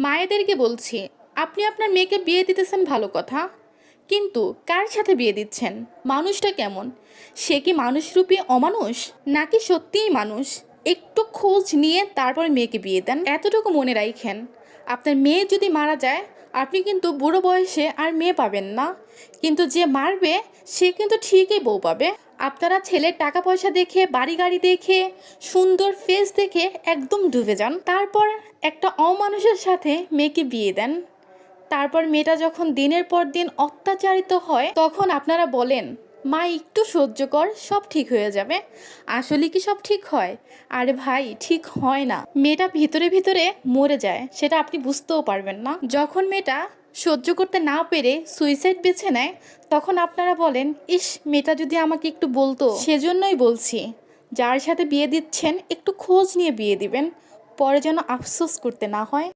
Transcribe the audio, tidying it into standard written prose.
মায়েদেরকে বলছি, আপনি আপনার মেয়েকে বিয়ে দিতেছেন ভালো কথা, কিন্তু কার সাথে বিয়ে দিচ্ছেন? মানুষটা কেমন? সে কি মানুষরূপী অমানুষ, নাকি সত্যিই মানুষ? একটু খোঁজ নিয়ে তারপরে মেয়েকে বিয়ে দেন। এতটুকু মনে রাখেন, আপনার মেয়ে যদি মারা যায়, আপনি কিন্তু বুড়ো বয়সে আর মেয়ে পাবেন না, কিন্তু যে মারবে সে কিন্তু ঠিকই বউ পাবে। আপনারা ছেলের টাকা পয়সা দেখে, বাড়ি গাড়ি দেখে, সুন্দর ফেস দেখে একদম ডুবে যান, তারপর একটা অমানুষের সাথে মেয়েকে বিয়ে দেন। তারপর মেয়েটা যখন দিনের পর দিন অত্যাচারিত হয়, তখন আপনারা বলেন, মা একটু সহ্য কর, সব ঠিক হয়ে যাবে। আসলে কি সব ঠিক হয়? আরে ভাই, ঠিক হয় না। মেয়েটা ভিতরে ভিতরে মরে যায়, সেটা আপনি বুঝতেও পারবেন না। যখন মেয়েটা সহ্য করতে না পেরে সুইসাইড বেছে নেয়, তখন আপনারা বলেন, ইস, মেয়েটা যদি আমাকে একটু বলতো। সেজন্যই বলছি, যার সাথে বিয়ে দিচ্ছেন একটু খোঁজ নিয়ে বিয়ে দিবেন, পরে যেন আফসোস করতে না হয়।